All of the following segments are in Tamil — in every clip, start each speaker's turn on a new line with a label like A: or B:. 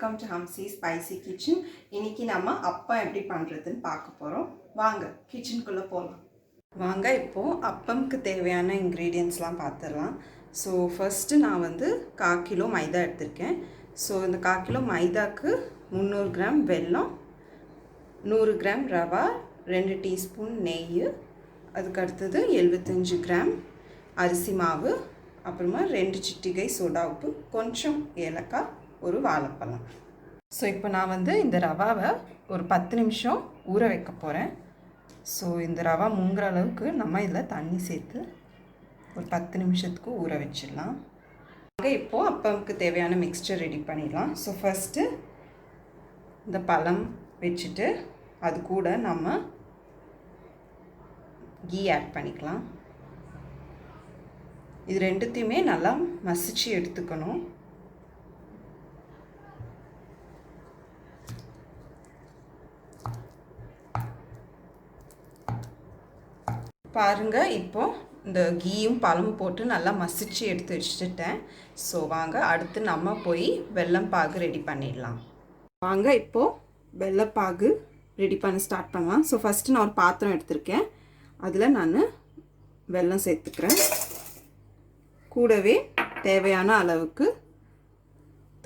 A: Welcome to Hamsi spicy kitchen. இன்னைக்கு நம்ம அப்பம் எப்படி பண்ணுறதுன்னு பார்க்க போகிறோம். வாங்க கிச்சனுக்குள்ளே போகலாம். வாங்க இப்போது அப்பம்க்கு தேவையான இன்க்ரீடியன்ட்ஸ்லாம் பார்த்துடலாம். ஸோ ஃபஸ்ட்டு நான் 1/4 கிலோ மைதா எடுத்திருக்கேன். ஸோ இந்த 1/4 கிலோ மைதாக்கு 300 கிராம் வெல்லம், 100 கிராம் ரவா, 2 டீஸ்பூன் நெய், அதுக்கு அடுத்தது 75 கிராம் அரிசி மாவு, அப்புறமா 2 சிட்டிகை சோடா உப்பு, கொஞ்சம் ஏலக்காய், ஒரு வாழைப்பழம். ஸோ இப்போ நான் இந்த ரவாவை ஒரு 10 நிமிஷம் ஊற வைக்க போகிறேன். ஸோ இந்த ரவா முங்குற அளவுக்கு நம்ம இதில் தண்ணி சேர்த்து ஒரு 10 நிமிஷத்துக்கு ஊற வச்சிடலாம். இப்போது அப்பமுக்கு தேவையான மிக்ஸ்சர் ரெடி பண்ணிடலாம். ஸோ ஃபஸ்ட்டு இந்த பழம் வச்சுட்டு அது கூட நம்ம கீ ஆட் பண்ணிக்கலாம். இது ரெண்டுத்தையுமே நல்லா மசிச்சு எடுத்துக்கணும். பாருங்க, இப்போ இந்த கீயும் பழமும் போட்டு நல்லா மசிச்சு எடுத்து வச்சுட்டேன். ஸோ வாங்க அடுத்து நம்ம போய் வெல்லம்-பாகு ரெடி பண்ணிடலாம். வாங்க இப்போது வெல்லம்-பாகு ரெடி பண்ண ஸ்டார்ட் பண்ணலாம். ஸோ ஃபஸ்ட்டு நான் ஒரு பாத்திரம் எடுத்திருக்கேன். அதில் நான் வெல்லம் சேர்த்துக்கிறேன். கூடவே தேவையான அளவுக்கு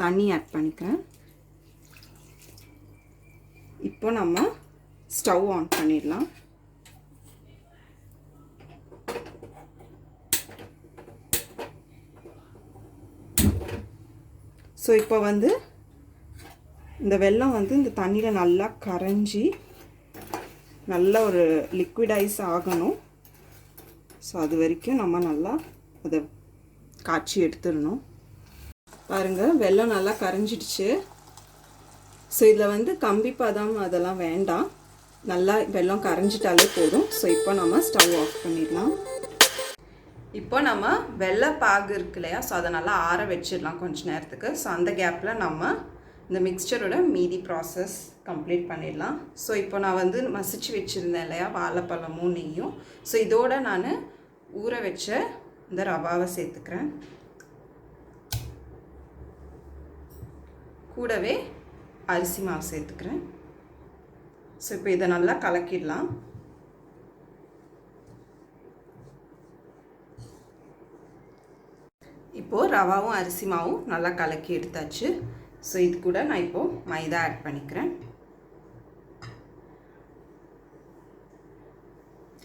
A: தண்ணி ஆட் பண்ணிக்கிறேன். இப்போ நம்ம ஸ்டவ் ஆன் பண்ணிடலாம். ஸோ இப்போ இந்த வெல்லம் இந்த தண்ணியில் நல்லா கரைஞ்சி நல்ல ஒரு லிக்விடைஸ் ஆகணும். ஸோ அது வரைக்கும் நம்ம நல்லா அதை காய்ச்சி எடுத்துடணும். பாருங்கள், வெல்லம் நல்லா கரைஞ்சிடுச்சு. ஸோ இதில் கம்பி பதம் அதெல்லாம் வேண்டாம், நல்லா வெல்லம் கரைஞ்சிட்டாலே போதும். ஸோ இப்போ நம்ம ஸ்டவ் ஆஃப் பண்ணிடலாம். இப்போ நம்ம வெல்லம்-பாகு இருக்கு இல்லையா, ஸோ அதை நல்லா ஆற வச்சிடலாம் கொஞ்ச நேரத்துக்கு. ஸோ அந்த கேப்பில் நம்ம இந்த மிக்ஸ்சரோட மீதி ப்ராசஸ் கம்ப்ளீட் பண்ணிடலாம். ஸோ இப்போ நான் மசிச்சு வச்சுருந்தேன் இல்லையா வாழைப்பழமும் நெய்யும், ஸோ இதோட நான் ஊற வச்ச இந்த ரவாவை சேர்த்துக்கிறேன். கூடவே அரிசி மாவு சேர்த்துக்கிறேன். ஸோ இப்போ இதை நல்லா கலக்கிடலாம். இப்போது ரவாவும் அரிசி மாவும் நல்லா கலக்கி எடுத்தாச்சு. ஸோ இது கூட நான் இப்போது மைதா ஆட் பண்ணிக்கிறேன்.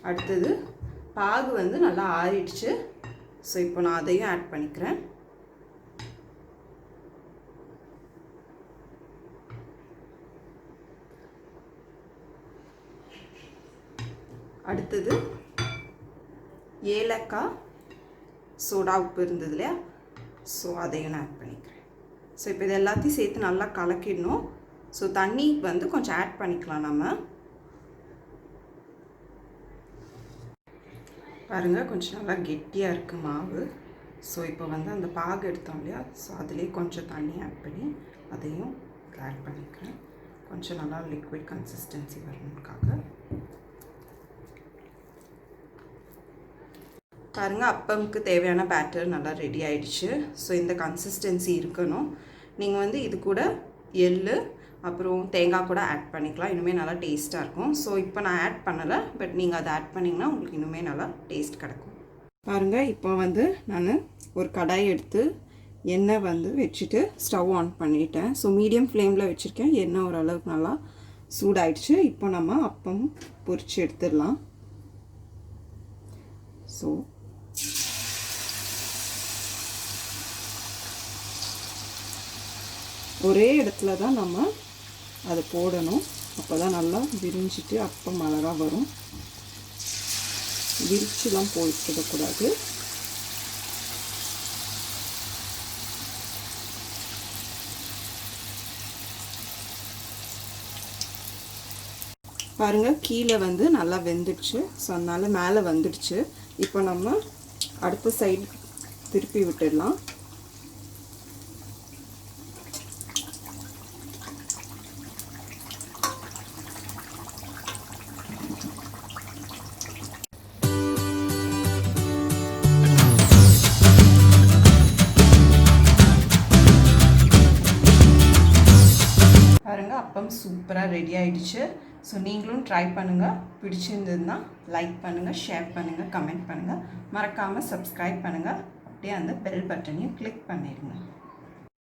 A: அடுத்தது பாகு நல்லா ஆறிடுச்சு. ஸோ இப்போ நான் அதையும் ஆட் பண்ணிக்கிறேன். அடுத்தது ஏலக்காய், சோடா உப்பு இருந்தது இல்லையா, ஸோ அதையும் நான் ஆட் பண்ணிக்கிறேன். ஸோ இப்போ இது எல்லாத்தையும் சேர்த்து நல்லா கலக்கிடணும். ஸோ தண்ணி கொஞ்சம் ஆட் பண்ணிக்கலாம் நம்ம. பாருங்கள், கொஞ்சம் நல்லா கெட்டியாக இருக்குது மாவு. ஸோ இப்போ அந்த பாகு எடுத்தோம் இல்லையா, ஸோ அதிலே கொஞ்சம் தண்ணி ஆட் பண்ணி அதையும் ஆட் பண்ணிக்கிறேன். கொஞ்சம் நல்லா லிக்விட் கன்சிஸ்டன்சி வரணுக்காக. பாருங்கள், அப்பமுக்கு தேவையான பேட்டர் நல்லா ரெடி ஆயிடுச்சு. ஸோ இந்த கன்சிஸ்டன்சி இருக்கணும். நீங்கள் இது கூட எள்ளு அப்புறம் தேங்காய் கூட ஆட் பண்ணிக்கலாம். இன்னுமே நல்லா டேஸ்ட்டாக இருக்கும். ஸோ இப்போ நான் ஆட் பண்ணலை, பட் நீங்கள் அதை ஆட் பண்ணிங்கன்னா உங்களுக்கு இன்னுமே நல்லா டேஸ்ட் கிடைக்கும். பாருங்கள், இப்போ நான் ஒரு கடாய் எடுத்து எண்ணெய் வச்சுட்டு ஸ்டவ் ஆன் பண்ணிட்டேன். ஸோ மீடியம் ஃப்ளேமில் வச்சுருக்கேன். எண்ணெய் ஓரளவுக்கு நல்லா சூடாயிடுச்சு. இப்போ நம்ம அப்பம் பொரிச்சு எடுத்துடலாம். ஸோ ஒரே இடத்துல தான் நம்ம அதை போடணும். அப்போ தான் நல்லா விரிஞ்சிட்டு அப்பம் அழகாக வரும். விரிச்சுலாம் போயிடக்கூடாது. பாருங்கள், கீழே நல்லா வெந்துடுச்சு. ஸோ அதனால் மேலே வந்துடுச்சு. இப்போ நம்ம அடுத்த சைடு திருப்பி விட்டுடலாம். பாருங்கள் அப்பம் சூப்பராக ரெடி ஆகிடுச்சு. ஸோ நீங்களும் ட்ரை பண்ணுங்கள். பிடிச்சிருந்ததுன்னா லைக் பண்ணுங்கள், ஷேர் பண்ணுங்கள், கமெண்ட் பண்ணுங்கள். மறக்காமல் சப்ஸ்கிரைப் பண்ணுங்கள். அப்படியே அந்த பெல் பட்டனையும் கிளிக் பண்ணிடுங்க.